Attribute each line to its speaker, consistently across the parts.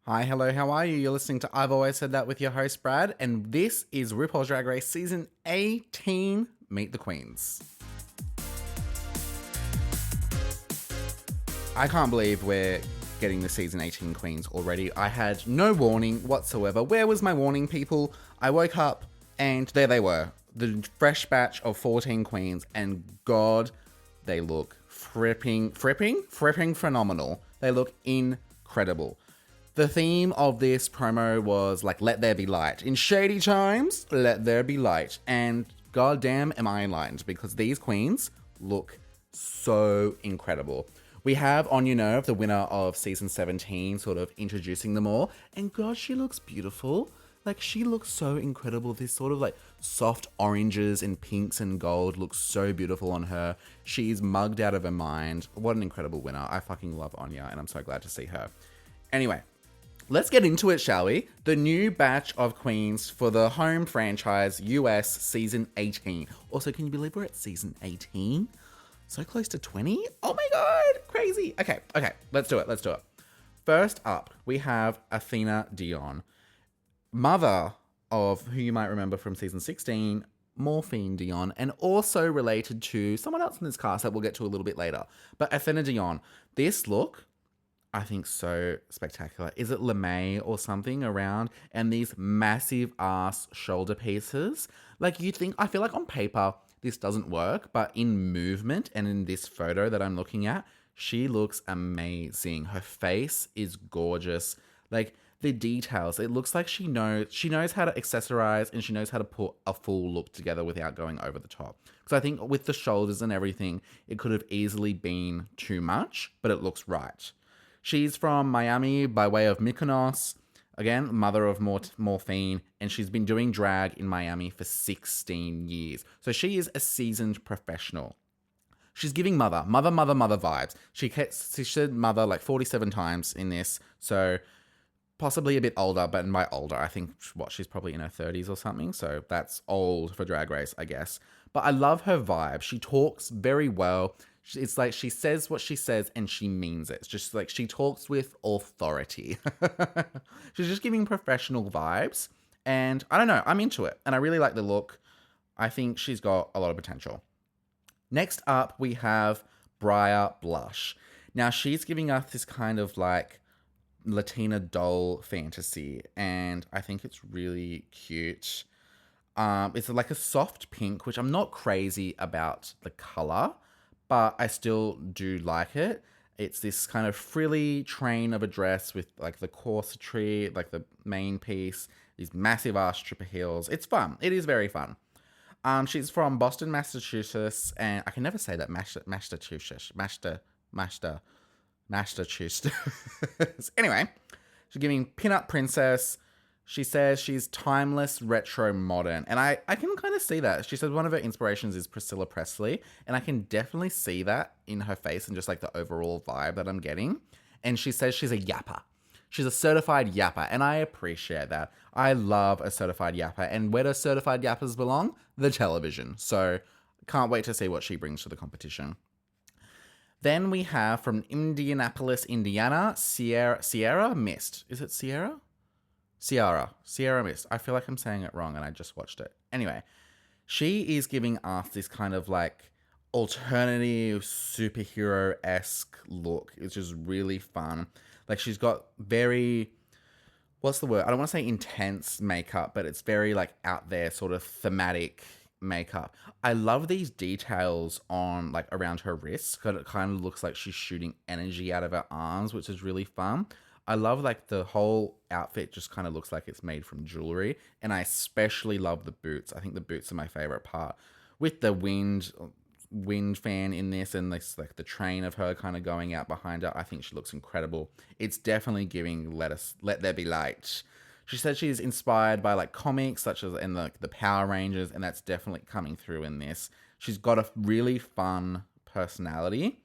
Speaker 1: Hi, hello, how are you? You're listening to I've Always Said That with your host, Brad, and this is RuPaul's Drag Race Season 18, Meet the Queens. I can't believe we're getting the Season 18 Queens already. I had no warning whatsoever. Where was my warning, people? I woke up and there they were. The fresh batch of 14 queens, and God, they look fripping phenomenal. They look incredible. The theme of this promo was like, let there be light. In shady times, let there be light. And goddamn am I enlightened, because these queens look so incredible. We have Anya Nerve, the winner of season 17, sort of introducing them all. And God, she looks beautiful. Like, she looks so incredible. This sort of like soft oranges and pinks and gold looks so beautiful on her. She's mugged out of her mind. What an incredible winner. I fucking love Anya, and I'm so glad to see her. Anyway, let's get into it, shall we? The new batch of queens for the home franchise US season 18. Also, can you believe we're at season 18? So close to 20? Oh my god, crazy. Okay, let's do it. First up, we have Athena Dion, mother of who you might remember from season 16, Morphine Dion, and also related to someone else in this cast that we'll get to a little bit later. But Athena Dion, this look, I think so spectacular. Is it LeMay or something around? And these massive ass shoulder pieces. Like, you think, I feel like on paper this doesn't work, but in movement and in this photo that I'm looking at, she looks amazing. Her face is gorgeous. Like, the details, it looks like she knows how to accessorize, and she knows how to put a full look together without going over the top. Because I think with the shoulders and everything, it could have easily been too much, but it looks right. She's from Miami by way of Mykonos. Again, mother of Morphine, and she's been doing drag in Miami for 16 years. So she is a seasoned professional. She's giving mother vibes. She said mother like 47 times in this, so possibly a bit older, but by older, I think, she's probably in her 30s or something, so that's old for Drag Race, I guess. But I love her vibe. She talks very well. It's like she says what she says and she means it. It's just like she talks with authority. She's just giving professional vibes. And I don't know, I'm into it. And I really like the look. I think she's got a lot of potential. Next up, we have Briar Blush. Now, she's giving us this kind of like Latina doll fantasy. And I think it's really cute. It's like a soft pink, which I'm not crazy about the color, but I still do like it. It's this kind of frilly train of a dress with like the corsetry, like the main piece, these massive ass stripper heels. It's fun. It is very fun. She's from Boston, Massachusetts, and I can never say that, Massachusetts. Anyway, she's giving Pin-Up Princess. She says she's timeless, retro, modern. And I can kind of see that. She said one of her inspirations is Priscilla Presley. And I can definitely see that in her face and just like the overall vibe that I'm getting. And she says she's a yapper. She's a certified yapper. And I appreciate that. I love a certified yapper. And where do certified yappers belong? The television. So can't wait to see what she brings to the competition. Then we have from Indianapolis, Indiana, Sierra Mist. Is it Sierra Mist. I feel like I'm saying it wrong and I just watched it. Anyway, she is giving us this kind of like alternative superhero-esque look. It's just really fun. Like, she's got very, what's the word? I don't want to say intense makeup, but it's very like out there sort of thematic makeup. I love these details on like around her wrists, because it kind of looks like she's shooting energy out of her arms, which is really fun. I love like the whole outfit just kind of looks like it's made from jewelry. And I especially love the boots. I think the boots are my favorite part. With the wind fan in this and this like the train of her kind of going out behind her, I think she looks incredible. It's definitely giving let there be light. She said she's inspired by like comics such as in the Power Rangers, and that's definitely coming through in this. She's got a really fun personality.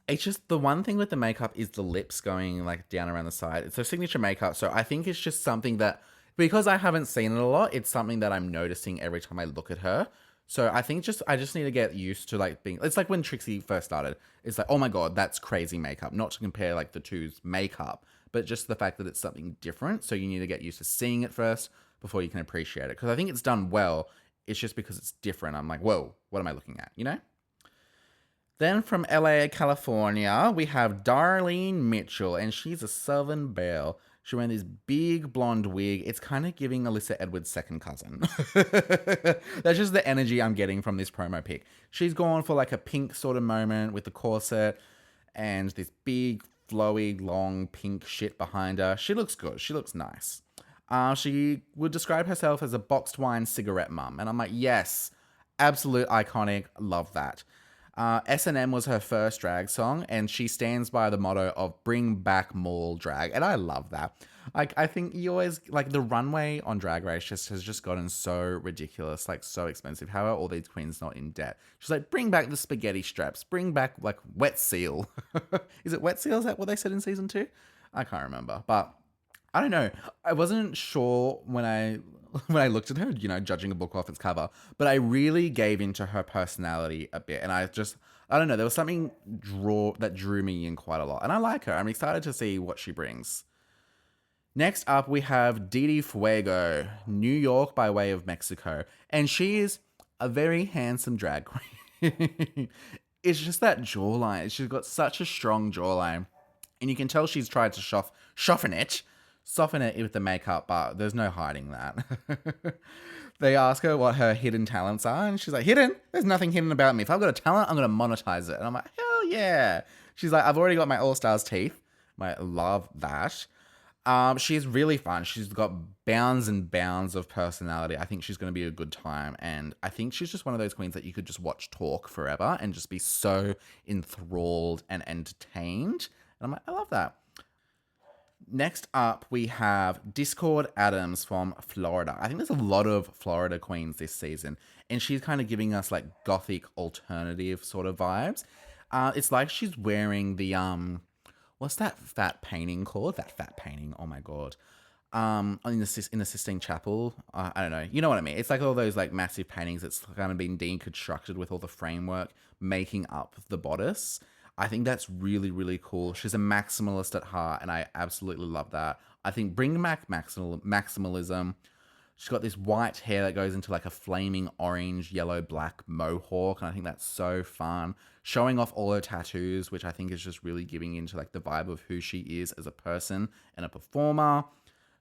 Speaker 1: It's just the one thing with the makeup is the lips going like down around the side. It's her signature makeup. So I think it's just something that, because I haven't seen it a lot, it's something that I'm noticing every time I look at her. So I just need to get used to like being. It's like when Trixie first started. It's like, oh my god, that's crazy makeup. Not to compare like the two's makeup, but just the fact that it's something different. So you need to get used to seeing it first before you can appreciate it. Because I think it's done well. It's just because it's different. I'm like, whoa, what am I looking at? You know. Then from LA, California, we have Darlene Mitchell, and she's a Southern belle. She's wearing this big blonde wig. It's kind of giving Alyssa Edwards' second cousin. That's just the energy I'm getting from this promo pic. She's gone for like a pink sort of moment with the corset and this big, flowy, long pink shit behind her. She looks good. She looks nice. She would describe herself as a boxed wine cigarette mum. And I'm like, yes, absolute iconic. Love that. S&M was her first drag song, and she stands by the motto of bring back mall drag. And I love that. Like, I think you always, like, the runway on Drag Race has just gotten so ridiculous, like, so expensive. How are all these queens not in debt? She's like, bring back the spaghetti straps, bring back, like, wet seal. Is it wet seal? Is that what they said in season 2? I can't remember, but I don't know. I wasn't sure when I looked at her, you know, judging a book off its cover, but I really gave into her personality a bit, and I don't know, there was something that drew me in quite a lot, and I like her. I'm excited to see what she brings. Next up, we have Didi Fuego, New York by way of Mexico, and she is a very handsome drag queen. It's just that jawline. She's got such a strong jawline, and you can tell she's tried to soften it with the makeup, but there's no hiding that. They ask her what her hidden talents are, and she's like, hidden? There's nothing hidden about me. If I've got a talent, I'm going to monetize it. And I'm like, hell yeah. She's like, I've already got my All-Stars teeth. I love that. She's really fun. She's got bounds and bounds of personality. I think she's going to be a good time. And I think she's just one of those queens that you could just watch talk forever and just be so enthralled and entertained. And I'm like, I love that. Next up, we have Discord Adams from Florida. I think there's a lot of Florida queens this season, and she's kind of giving us like gothic alternative sort of vibes. It's like she's wearing the what's that fat painting called? That fat painting. Oh my god. In the Sistine Chapel. I don't know. You know what I mean? It's like all those like massive paintings that's kind of been deconstructed with all the framework making up the bodice. I think that's really, really cool. She's a maximalist at heart, and I absolutely love that. I think bring back maximalism. She's got this white hair that goes into like a flaming orange, yellow, black mohawk, and I think that's so fun. Showing off all her tattoos, which I think is just really giving into like the vibe of who she is as a person and a performer.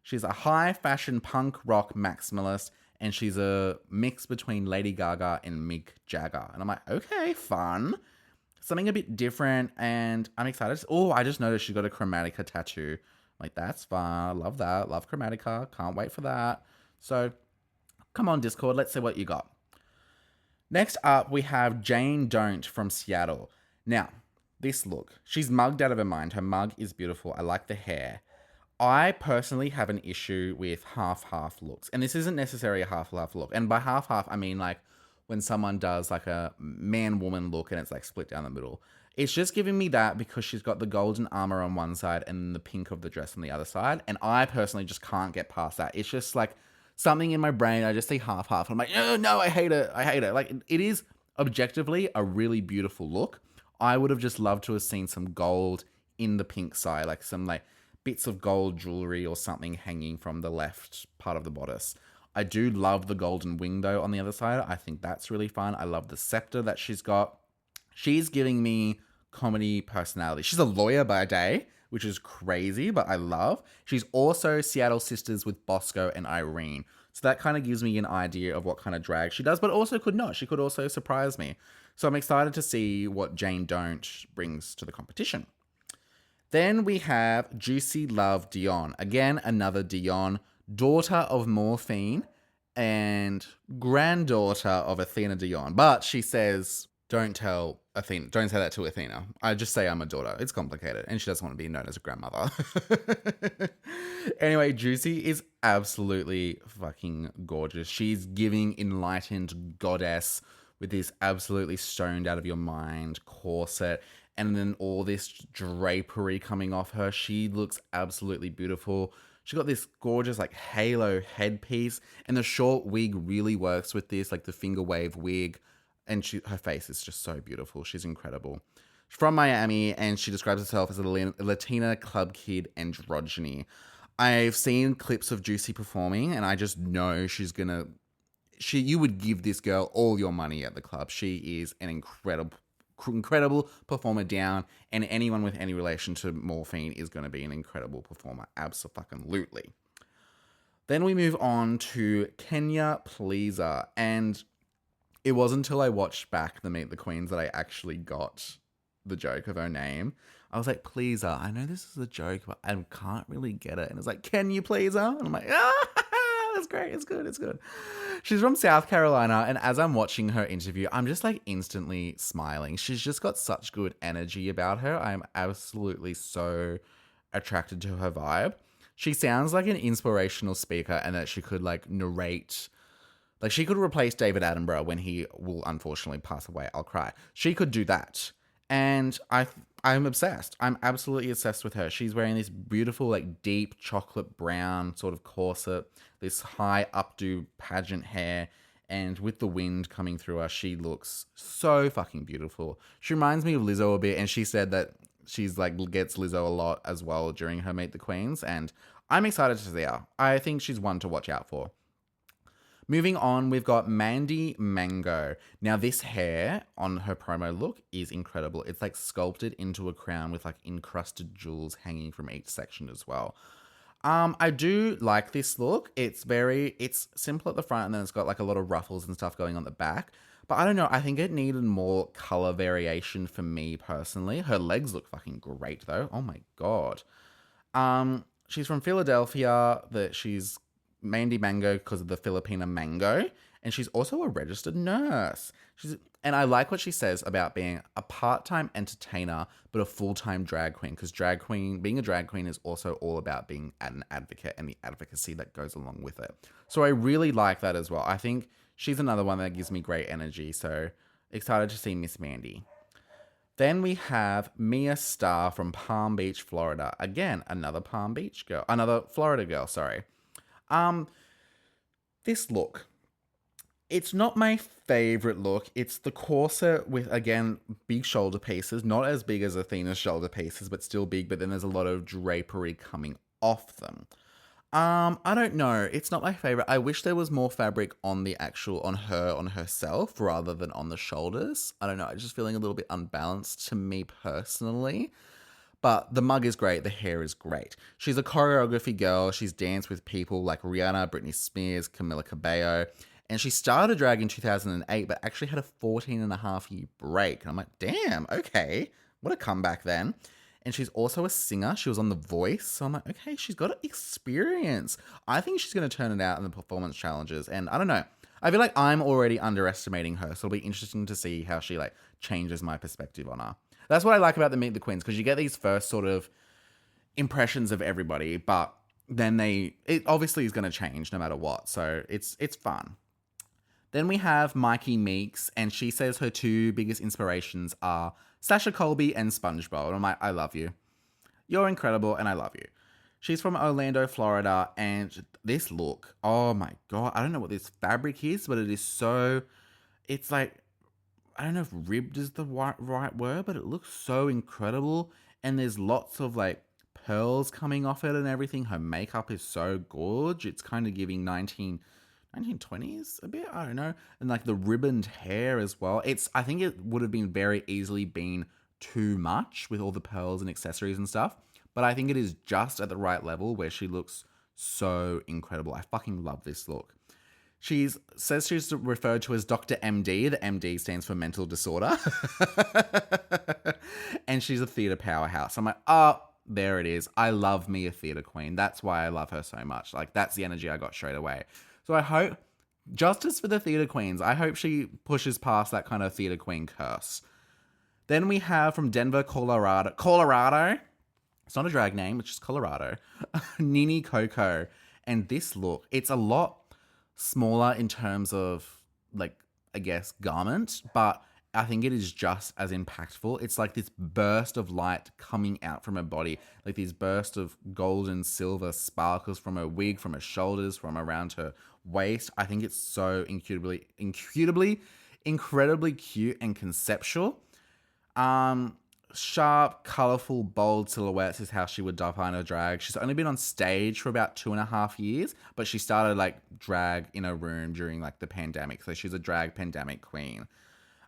Speaker 1: She's a high fashion punk rock maximalist, and she's a mix between Lady Gaga and Mick Jagger. And I'm like, okay, fun. Something a bit different, and I'm excited. Oh, I just noticed she got a Chromatica tattoo. Like, that's fun. Love that. Love Chromatica. Can't wait for that. So, come on, Discord. Let's see what you got. Next up, we have Jane Don't from Seattle. Now, this look. She's mugged out of her mind. Her mug is beautiful. I like the hair. I personally have an issue with half-half looks. And this isn't necessarily a half-half look. And by half-half, I mean, like, when someone does like a man-woman look and it's like split down the middle. It's just giving me that because she's got the golden armor on one side and the pink of the dress on the other side. And I personally just can't get past that. It's just like something in my brain. I just see half. I'm like, oh, no, I hate it. Like, it is objectively a really beautiful look. I would have just loved to have seen some gold in the pink side, like some like bits of gold jewelry or something hanging from the left part of the bodice. I do love the golden wing, though, on the other side. I think that's really fun. I love the scepter that she's got. She's giving me comedy personality. She's a lawyer by day, which is crazy, but I love. She's also Seattle sisters with Bosco and Irene. So that kind of gives me an idea of what kind of drag she does, but also could not. She could also surprise me. So I'm excited to see what Jane Don't brings to the competition. Then we have Juicy Love Dion. Again, another Dion. Daughter of Morphine and granddaughter of Athena Dion. But she says, don't say that to Athena. I just say I'm a daughter. It's complicated. And she doesn't want to be known as a grandmother. Anyway, Juicy is absolutely fucking gorgeous. She's giving enlightened goddess with this absolutely stoned out of your mind corset and then all this drapery coming off her. She looks absolutely beautiful. She got this gorgeous like halo headpiece, and the short wig really works with this, like the finger wave wig. And her face is just so beautiful. She's incredible. She's from Miami, and she describes herself as a Latina club kid androgyny. I've seen clips of Juicy performing, and I just know you would give this girl all your money at the club. She is an incredible performer down, and anyone with any relation to morphine is going to be an incredible performer. Absolutely. Then we move on to Kenya Pleaser, and it wasn't until I watched back the Meet the Queens that I actually got the joke of her name. I was like, Pleaser, I know this is a joke, but I can't really get it. And it's like, can you please her? And I'm like, that's great. It's good. She's from South Carolina. And as I'm watching her interview, I'm just like instantly smiling. She's just got such good energy about her. I'm absolutely so attracted to her vibe. She sounds like an inspirational speaker, and that she could like narrate. Like, she could replace David Attenborough when he will unfortunately pass away. I'll cry. She could do that. And I'm obsessed. I'm absolutely obsessed with her. She's wearing this beautiful, like, deep chocolate brown sort of corset, this high updo pageant hair, and with the wind coming through her, she looks so fucking beautiful. She reminds me of Lizzo a bit, and she said that she's, like, gets Lizzo a lot as well during her Meet the Queens, and I'm excited to see her. I think she's one to watch out for. Moving on, we've got Mandy Mango. Now, this hair on her promo look is incredible. It's like sculpted into a crown with like encrusted jewels hanging from each section as well. I do like this look. It's simple at the front, and then it's got like a lot of ruffles and stuff going on the back. But I don't know. I think it needed more color variation for me personally. Her legs look fucking great though. Oh my God. She's from Philadelphia. She's Mandy Mango because of the Filipina mango, and she's also a registered nurse. And I like what she says about being a part-time entertainer but a full-time drag queen, because being a drag queen is also all about being an advocate and the advocacy that goes along with it. So I really like that as well. I think she's another one that gives me great energy, so excited to see Miss Mandy. Then we have Mia Starr from Palm Beach, Florida. Again, another Florida girl, sorry. This look, it's not my favorite look. It's the corset with, again, big shoulder pieces, not as big as Athena's shoulder pieces, but still big, but then there's a lot of drapery coming off them. I don't know. It's not my favorite. I wish there was more fabric on herself rather than on the shoulders. I don't know. I'm just feeling a little bit unbalanced to me personally. But the mug is great. The hair is great. She's a choreography girl. She's danced with people like Rihanna, Britney Spears, Camila Cabello. And she started drag in 2008, but actually had a 14-and-a-half-year break. And I'm like, damn, okay. What a comeback then. And she's also a singer. She was on The Voice. So I'm like, okay, she's got experience. I think she's going to turn it out in the performance challenges. And I don't know. I feel like I'm already underestimating her. So it'll be interesting to see how she like changes my perspective on her. That's what I like about the Meet the Queens, because you get these first sort of impressions of everybody, but then it obviously is going to change no matter what. So it's fun. Then we have Mikey Meeks, and she says her two biggest inspirations are Sasha Colby and SpongeBob. And I'm like, I love you. You're incredible, and I love you. She's from Orlando, Florida, and this look, oh my God, I don't know what this fabric is, but it's like, I don't know if ribbed is the right word, but it looks so incredible. And there's lots of like pearls coming off it and everything. Her makeup is so gorgeous. It's kind of giving 1920s a bit. I don't know. And like the ribboned hair as well. I think it would have been very easily been too much with all the pearls and accessories and stuff. But I think it is just at the right level where she looks so incredible. I fucking love this look. She says she's referred to as Dr. MD. The MD stands for mental disorder. And she's a theatre powerhouse. I'm like, oh, there it is. I love me a theatre queen. That's why I love her so much. Like, that's the energy I got straight away. So I hope, justice for the theatre queens, I hope she pushes past that kind of theatre queen curse. Then we have from Denver, Colorado. It's not a drag name, it's just Colorado. Nini Coco. And this look, it's a lot smaller in terms of, like, I guess, garment, but I think it is just as impactful. It's like this burst of light coming out from her body, like these bursts of gold and silver sparkles from her wig, from her shoulders, from around her waist. I think it's so incredibly cute and conceptual. Sharp, colorful, bold silhouettes is how she would define her drag. She's only been on stage for about 2.5 years, but she started like drag in a room during like the pandemic. So she's a drag pandemic queen.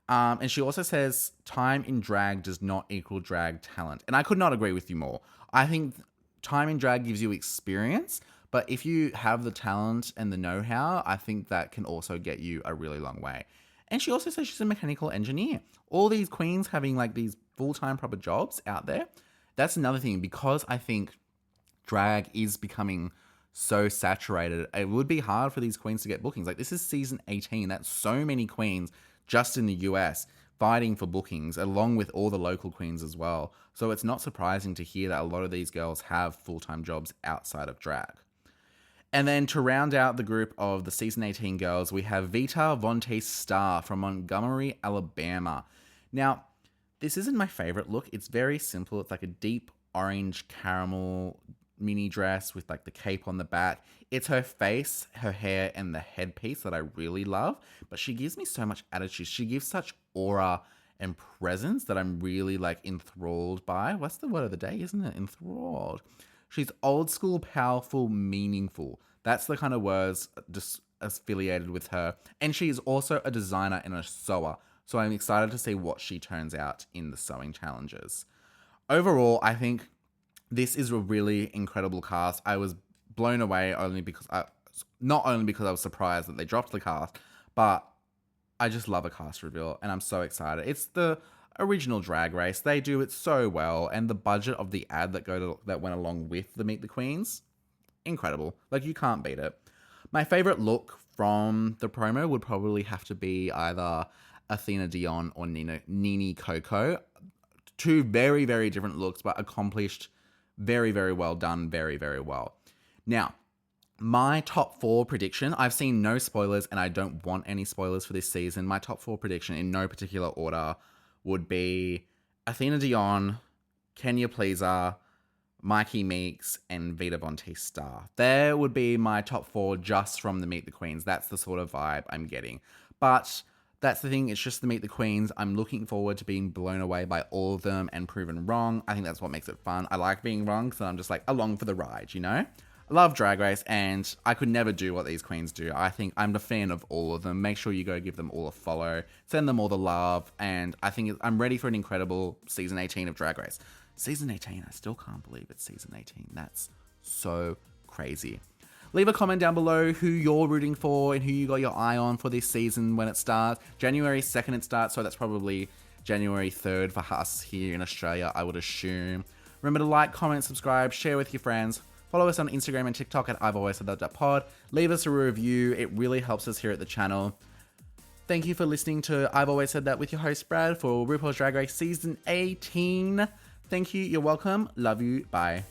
Speaker 1: And she also says time in drag does not equal drag talent. And I could not agree with you more. I think time in drag gives you experience, but if you have the talent and the know-how, I think that can also get you a really long way. And she also says she's a mechanical engineer. All these queens having like these full-time proper jobs out there. That's another thing, because I think drag is becoming so saturated. It would be hard for these queens to get bookings. Like, this is season 18. That's so many queens just in the US fighting for bookings, along with all the local queens as well. So it's not surprising to hear that a lot of these girls have full-time jobs outside of drag. And then to round out the group of the season 18 girls, we have Vita Vontae Star from Montgomery, Alabama. Now, this isn't my favorite look. It's very simple. It's like a deep orange caramel mini dress with like the cape on the back. It's her face, her hair, and the headpiece that I really love. But she gives me so much attitude. She gives such aura and presence that I'm really like enthralled by. What's the word of the day, isn't it? Enthralled. She's old school, powerful, meaningful. That's the kind of words just affiliated with her. And she's also a designer and a sewer. So I'm excited to see what she turns out in the sewing challenges. Overall, I think this is a really incredible cast. I was blown away not only because I was surprised that they dropped the cast, but I just love a cast reveal and I'm so excited. It's the original Drag Race. They do it so well, and the budget of the ad that went along with the Meet the Queens, incredible. Like, you can't beat it. My favorite look from the promo would probably have to be either Athena Dion or Nini Coco. Two very, very different looks, but accomplished very, very well done, very, very well. Now, my top 4 prediction, I've seen no spoilers and I don't want any spoilers for this season. My top 4 prediction in no particular order would be Athena Dion, Kenya Pleaser, Mikey Meeks, and Vita Vontae Star. There would be my top 4 just from the Meet the Queens. That's the sort of vibe I'm getting. But that's the thing, it's just the Meet the Queens. I'm looking forward to being blown away by all of them and proven wrong. I think that's what makes it fun. I like being wrong, so I'm just like along for the ride, you know? I love Drag Race, and I could never do what these queens do. I think I'm a fan of all of them. Make sure you go give them all a follow. Send them all the love, and I think I'm ready for an incredible season 18 of Drag Race. Season 18, I still can't believe it's season 18. That's so crazy. Leave a comment down below who you're rooting for and who you got your eye on for this season when it starts. January 2nd it starts, so that's probably January 3rd for us here in Australia, I would assume. Remember to like, comment, subscribe, share with your friends. Follow us on Instagram and TikTok at I've Always Said That pod. Leave us a review. It really helps us here at the channel. Thank you for listening to I've Always Said That with your host, Brad, for RuPaul's Drag Race Season 18. Thank you. You're welcome. Love you. Bye.